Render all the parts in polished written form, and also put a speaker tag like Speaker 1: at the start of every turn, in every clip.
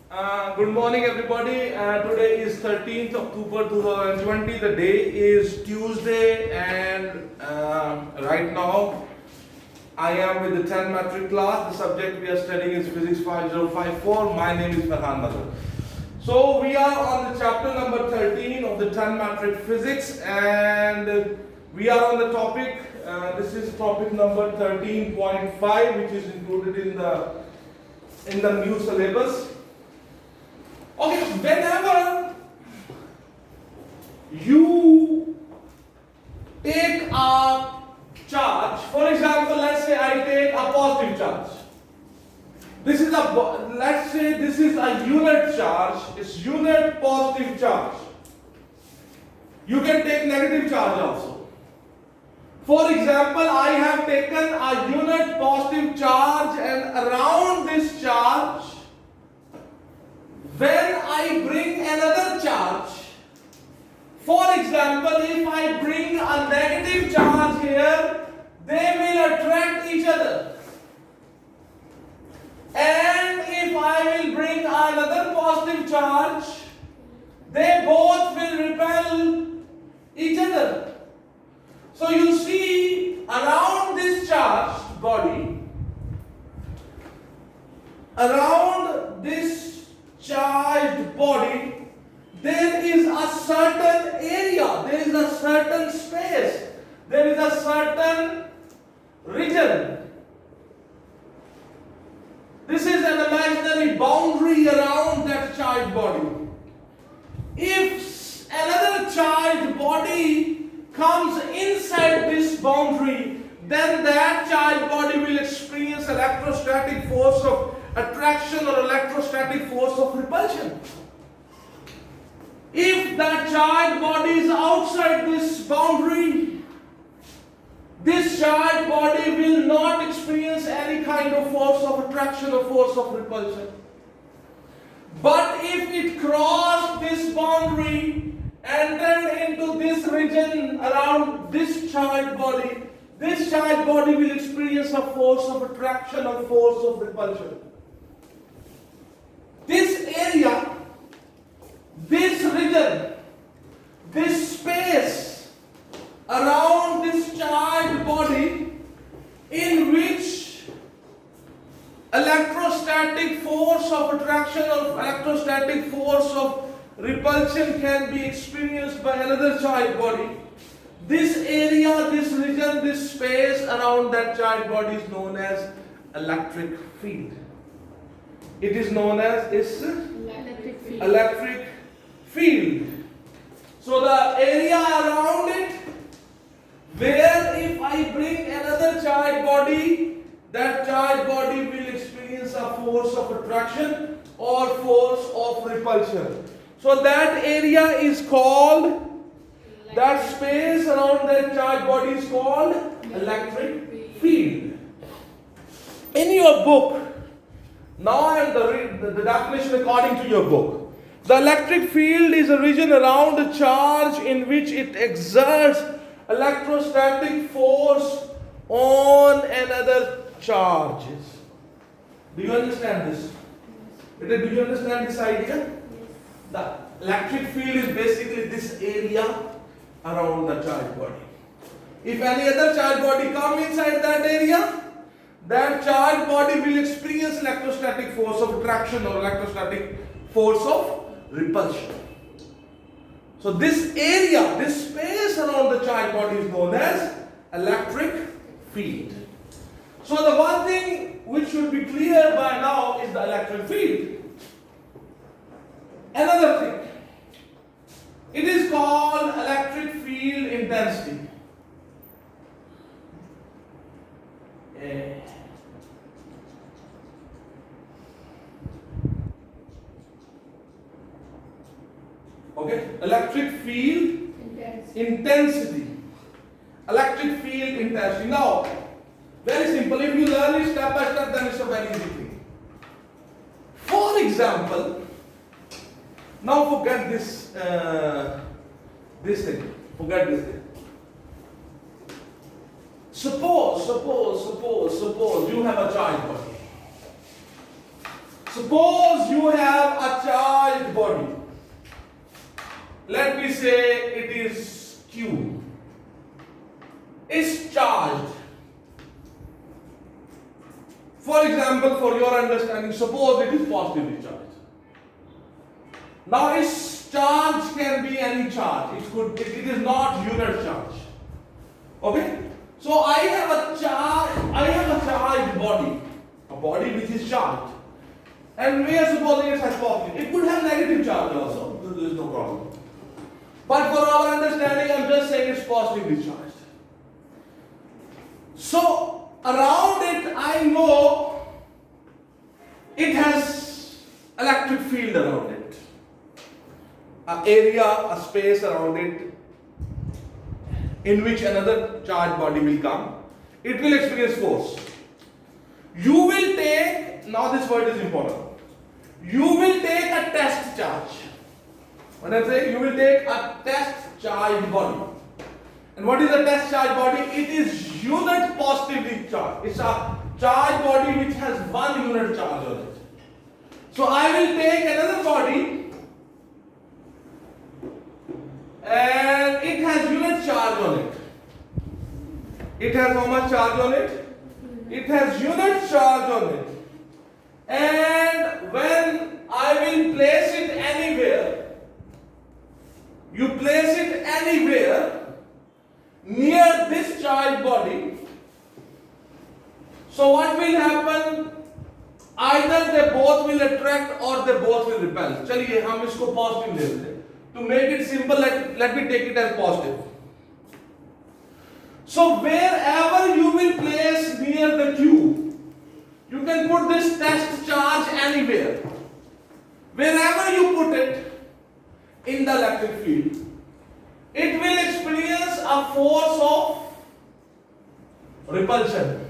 Speaker 1: Good morning, everybody. Today is 13th October 2020. The day is Tuesday, and right now I am with the 10 Matric class. The subject we are studying is Physics 5054. My name is Ferhan Mazher. So we are on the chapter number 13 of the 10 Matric Physics, and we are on the topic. This is topic number 13.5, which is included in the new syllabus. Okay, whenever you take a charge, for example, let's say I take a positive charge. Let's say this is a unit charge, it's unit positive charge. You can take negative charge also. For example, I have taken a unit positive charge, and around this charge, when I bring another charge, for example, if I bring a negative charge here, they will attract each other. And if I will bring another positive charge, they both will repel each other. So you see, around this charged body, there is a certain area, there is a certain space, there is a certain region. This is an imaginary boundary around that charged body. If another charged body comes inside this boundary, then that charged body will experience electrostatic force of attraction or electrostatic force of repulsion. If that charged body is outside this boundary, this charged body will not experience any kind of force of attraction or force of repulsion. But if it crossed this boundary, entered into this region around this charged body will experience a force of attraction or force of repulsion. This area, this region, this space around this charged body, in which electrostatic force of attraction or electrostatic force of repulsion can be experienced by another charged body, this area, this region, this space around that charged body is known as electric field. It is known as electric field. So the area around it, where if I bring another charged body, that charged body will experience a force of attraction or force of repulsion. So that area is called, that space around that charged body is called electric field. In your book, now I am the definition according to your book. The electric field is a region around a charge in which it exerts electrostatic force on another charges. Do you understand this? Do you understand this idea? The electric field is basically this area around the charged body. If any other charged body comes inside that area, that charged body will experience electrostatic force of attraction or electrostatic force of repulsion. So this area, this space around the charged body is known as electric field. So the one thing which should be clear by now is the electric field. Another thing, it is called electric field intensity. Okay, electric field intensity. Electric field intensity. Now, very simple. If you learn it step by step, then it's a very easy thing. For example, now forget this thing. Forget this thing. Suppose you have a charged body. Suppose you have a say it is Q, is charged. For example, for your understanding, suppose it is positively charged. Now its charge can be any charge. It is not unit charge. Okay? So I have a charged body, a body which is charged. And we are supposing it has positive. It could have negative charge also. There is no problem. But for our understanding, I am just saying it's positively charged. So around it, I know it has electric field around it. An area, a space around it in which another charged body will come. It will experience force. You will take, now this word is important. You will take a test charge. When I say you will take a test charged body. And what is a test charged body? It is unit positively charged. It's a charged body which has 1 unit charge on it. So I will take another body and it has unit charge on it. It has how much charge on it? It has unit charge on it. And when I will place it anywhere, you place it anywhere near this charged body. So what will happen? Either they both will attract or they both will repel. चलिए हम इसको positive ले लेते हैं. To make it simple, let me take it as positive. So wherever you will place near the Q, you can put this test charge anywhere. Wherever you put it in the electric field, it will experience a force of repulsion.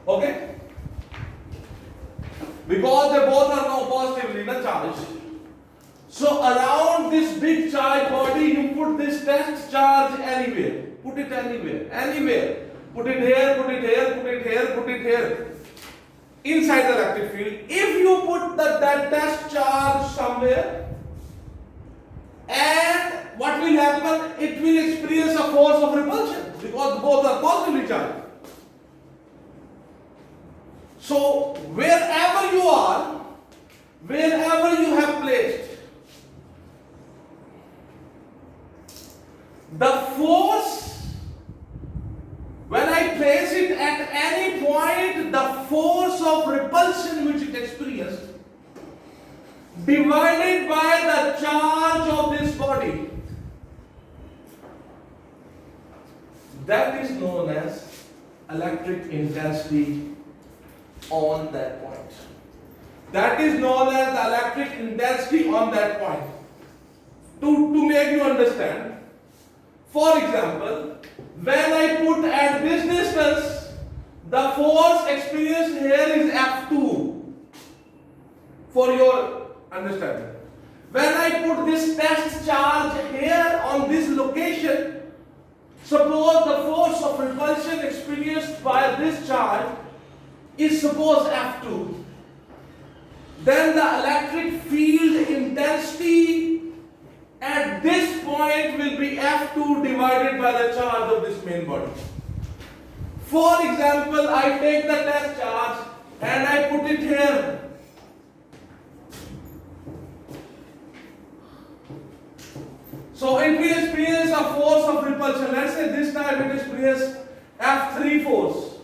Speaker 1: Okay? Because they both are now positively charged. So around this big charged body, you put this test charge anywhere. Put it anywhere. Anywhere. Put it here, put it here, put it here, put it here. Inside the electric field. If you put that test charge somewhere, and what will happen? It will experience a force of repulsion because both are positively charged. So wherever you are, wherever you have placed, the force, when I place it at any point, the force of repulsion which it experienced divided by the charge of this body, that is known as electric intensity on that point. That is known as the electric intensity on that point. To make you understand, for example, when I put at this distance, the force experienced here is F2. For your understanding. When I put this test charge here on this location, suppose the force of repulsion experienced by this charge is suppose F2. Then the electric field intensity at this point will be F2 divided by the charge of this main body. For example, I take the test charge and I put it here. So it will experience a force of repulsion. Let's say this time it experiences F3 force.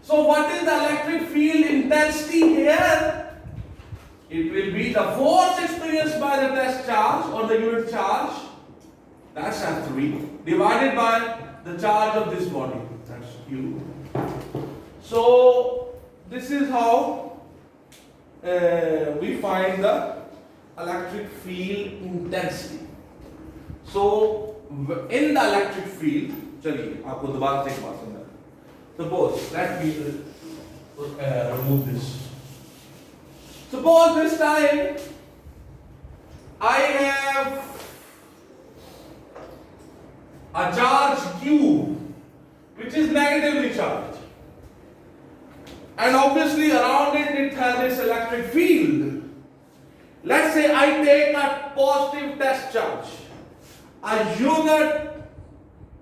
Speaker 1: So what is the electric field intensity here? It will be the force experienced by the test charge or the unit charge, that's F3, divided by the charge of this body, that's Q. So this is how we find the electric field intensity. So in the electric field, चलिए आपको दोबारा से एक बात समझा. Suppose let me remove this. Suppose this time I have a charge Q which is negatively charged, and obviously around it has this electric field, Let's say I take a positive test charge, a unit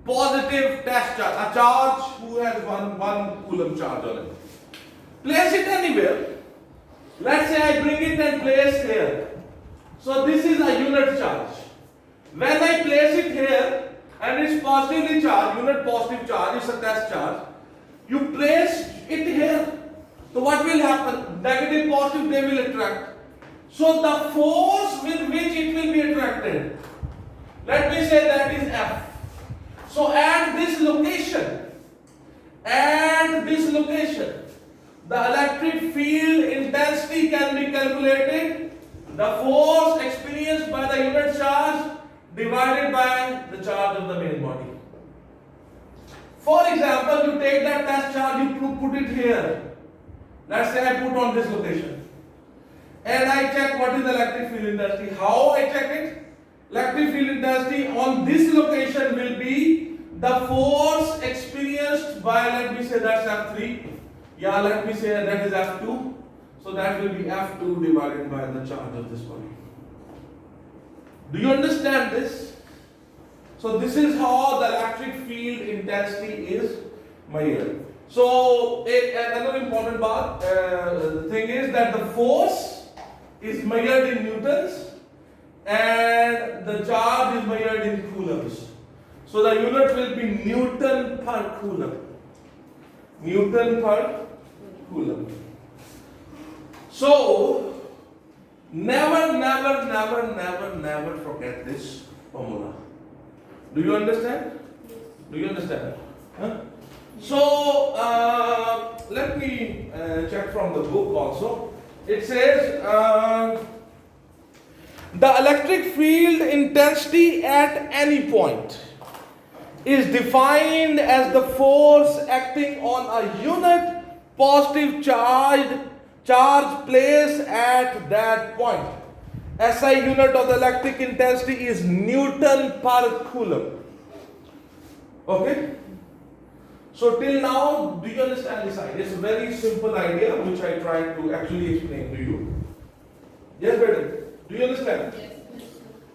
Speaker 1: positive test charge, a charge who has one coulomb charge on it. Place it anywhere. Let's say I bring it and place here. So this is a unit charge. When I place it here and it's positively charged, unit positive charge is a test charge. You place it here. So what will happen? Negative, positive, they will attract. So the force with which it will be attracted, let me say that is F. So at this location, the electric field intensity can be calculated. The force experienced by the unit charge divided by the charge of the main body. For example, you take that test charge, you put it here. Let's say I put on this location. And I check what is the electric field intensity. How I check it? Electric field intensity on this location will be the force experienced by, let me say that's F3. Yeah, let me say that is F2. So that will be F2 divided by the charge of this body. Do you understand this? So this is how the electric field intensity is measured. So another important part, thing is that the force is measured in newtons and the charge is measured in coulombs. So the unit will be Newton per coulomb. Newton per coulomb. So never forget this formula. Do you understand? Do you understand? Huh? So let me check from the book also. It says the electric field intensity at any point is defined as the force acting on a unit positive charge placed at that point. SI unit of the electric intensity is Newton per coulomb. Okay? So till now, do you understand this idea? It's a very simple idea which I tried to actually explain to you. Yes, better. Do you understand?
Speaker 2: Yes.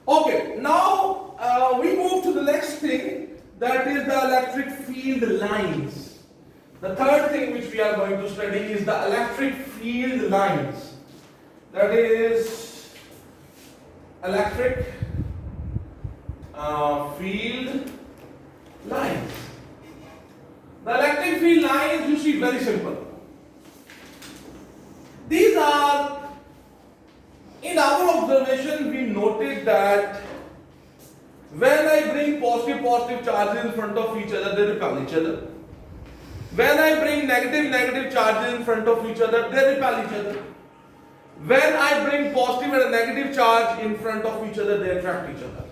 Speaker 1: Okay, now we move to the next thing, that is the electric field lines. The third thing which we are going to study is the electric field lines. That is electric field lines. The electric field lines, you see, very simple. These are, in our observation, we noted that when I bring positive charges in front of each other, they repel each other. When I bring negative charges in front of each other, they repel each other. When I bring positive and a negative charge in front of each other, they attract each other.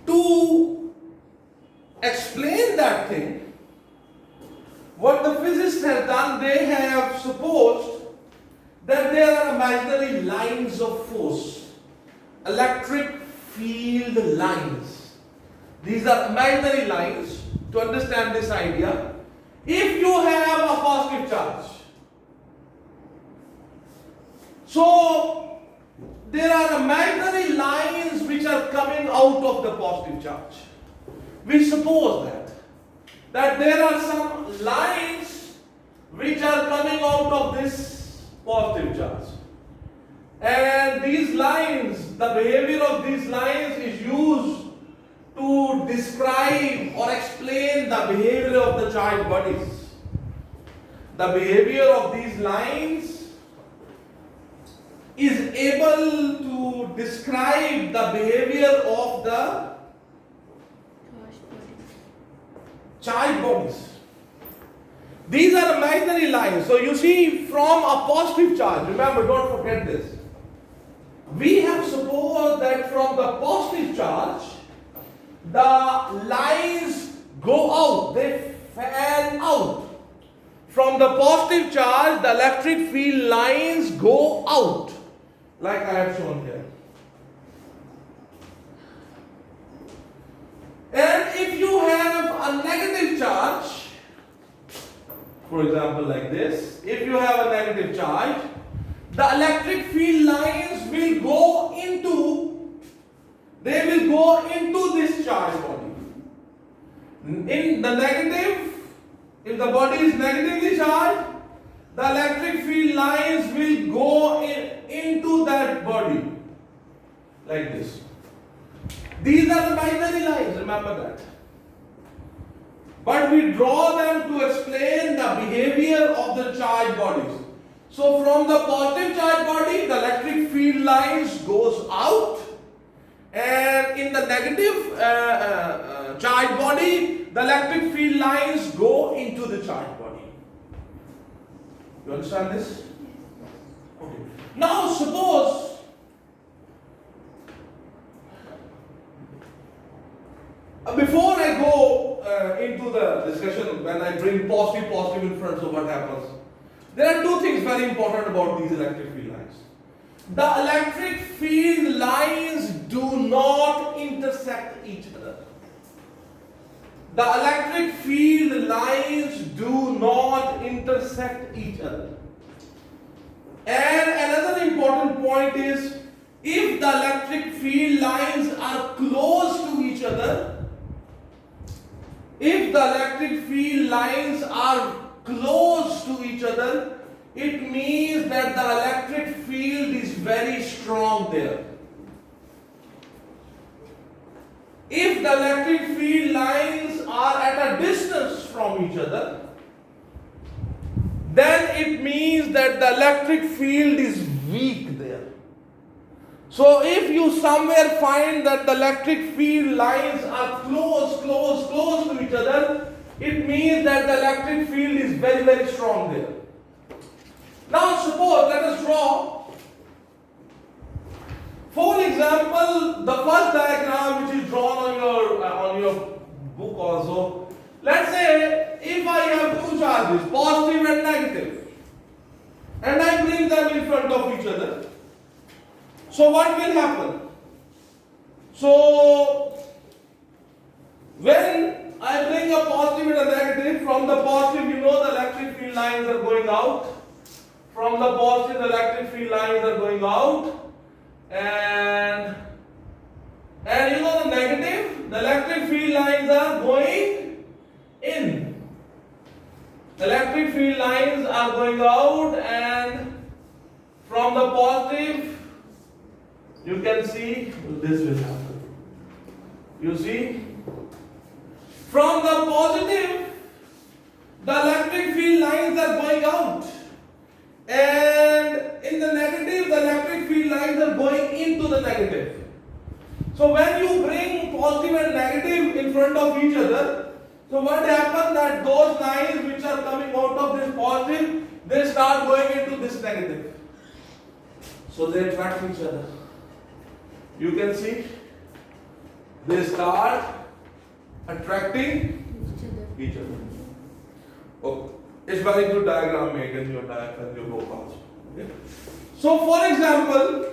Speaker 1: To explain that thing, what the physicists have done, they have supposed that there are imaginary lines of force, electric field lines. These are imaginary lines. To understand this idea, if you have a positive charge, so there are imaginary lines which are coming out of the positive charge. We suppose that there are some lines which are coming out of this positive charge. And these lines, the behavior of these lines is used to describe or explain the behavior of the charged bodies. The behavior of these lines is able to describe the behavior of the charged bodies. These are imaginary lines. So you see, from a positive charge, remember, don't forget this. We have supposed that from the positive charge, the lines go out, they fan out. From the positive charge, the electric field lines go out, like I have shown here. And if you have a negative charge, for example like this, if you have a negative charge, the electric field lines will go into, they will go into this charge body. In the negative, if the body is negatively charged, the electric field lines will go into that body like this. These are the binary lines, remember that. But we draw them to explain the behavior of the charged bodies. So from the positive charge body, the electric field lines goes out, and in the negative charge body, the electric field lines go into the charge body. You understand this? Okay. Now suppose before I go into the discussion, when I bring positive in front, so what happens? There are two things very important about these electric field lines. The electric field lines do not intersect each other. The electric field lines do not intersect each other. And another important point is, if the electric field lines are close to each other, if the electric field lines are close to each other, it means that the electric field is very strong there. If the electric field lines are at a distance from each other, then it means that the electric field is weak there. So if you somewhere find that the electric field lines are close to each other, it means that the electric field is very strong there. Now suppose, let us draw, for example, the first diagram which is drawn on your book also. Let's say if I have two charges, positive and negative, and I bring them in front of each other. So what will happen? So when I bring a positive and a negative, from the positive you know the electric field lines are going out. From the positive the electric field lines are going out. And you know the negative, the electric field lines are going in. The electric field lines are going out, and from the positive you can see this will happen. You see? From the positive, the electric field lines are going out. And in the negative, the electric field lines are going into the negative. So when you bring positive and negative in front of each other, so what happens that those lines which are coming out of this positive, they start going into this negative. So they attract each other. You can see they start attracting each other. Okay. It's very good diagram made in your book also. Okay. So for example,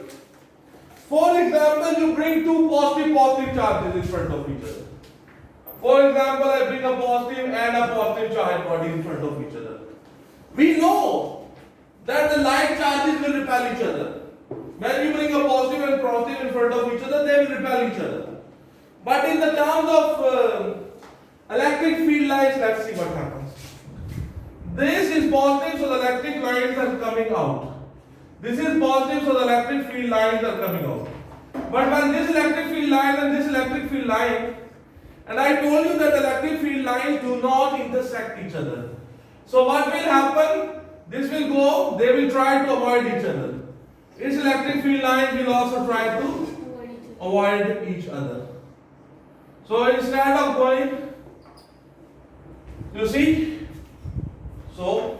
Speaker 1: you bring two positive charges in front of each other. For example, I bring a positive and a positive charge body in front of each other. We know that the like charges will repel each other. When you bring a positive and positive in front of each other, they will repel each other. But in the terms of electric field lines, let's see what happens. This is positive, so the electric lines are coming out. This is positive, so the electric field lines are coming out. But when this electric field line and this electric field line, and I told you that the electric field lines do not intersect each other. So what will happen? This will go, they will try to avoid each other. This electric field lines will also try to avoid each other. So instead of going, you see, so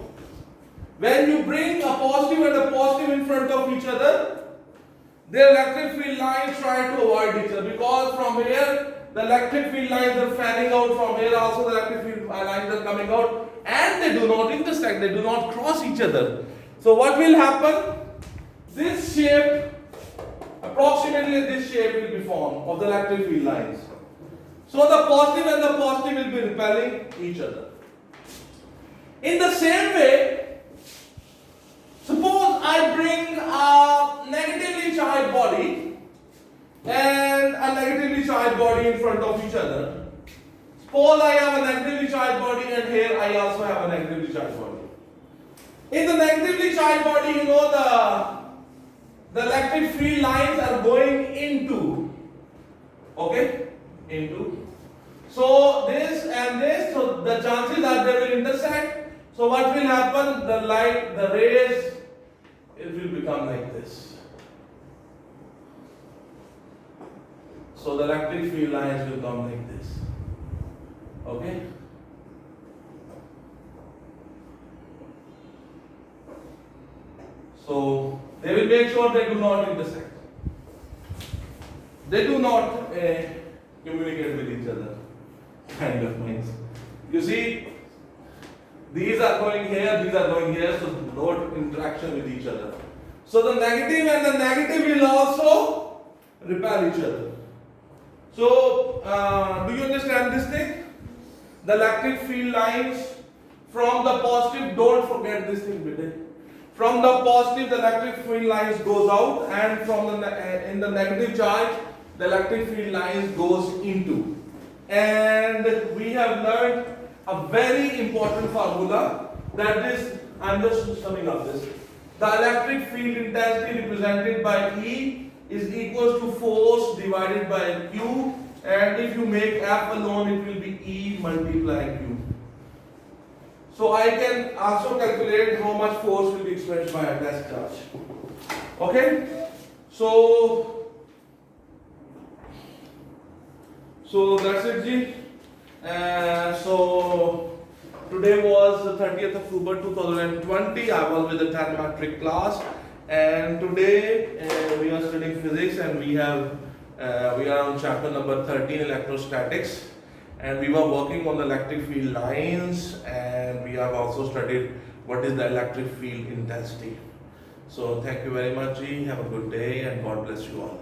Speaker 1: when you bring a positive and a positive in front of each other, the electric field lines try to avoid each other, because from here the electric field lines are fanning out, from here also the electric field lines are coming out, and they do not intersect, they do not cross each other. So what will happen? This shape, approximately this shape will be formed of the electric field lines. So the positive and the positive will be repelling each other. In the same way, suppose I bring a negatively charged body and a negatively charged body in front of each other. Suppose I have a negatively charged body and here I also have a negatively charged body. In the negatively charged body, you know the electric field lines are going into, okay, into. So this and this, so the chances are they will intersect. So what will happen? The light, the rays, it will become like this. So the electric field lines will come like this. Okay? So they will make sure they do not intersect. They do not communicate with each other. Kind of things. You see, these are going here, these are going here, so no interaction with each other. So the negative and the negative will also repel each other. So, do you understand this thing? The electric field lines from the positive, don't forget this thing, beta. From the positive, the electric field lines goes out, and from the in the negative charge, the electric field lines goes into. And we have learned a very important formula, that is, I'm just summing up this. The electric field intensity represented by E is equal to force divided by Q, and if you make F alone, it will be E multiplied Q. So I can also calculate how much force will be expressed by a test charge. Okay? So that's it, G. So today was the 30th of October 2020. I was with the 10 metric class, and today we are studying physics, and we are on chapter number 13, Electrostatics, and we were working on the electric field lines, and we have also studied what is the electric field intensity. So thank you very much, G. Have a good day, and God bless you all.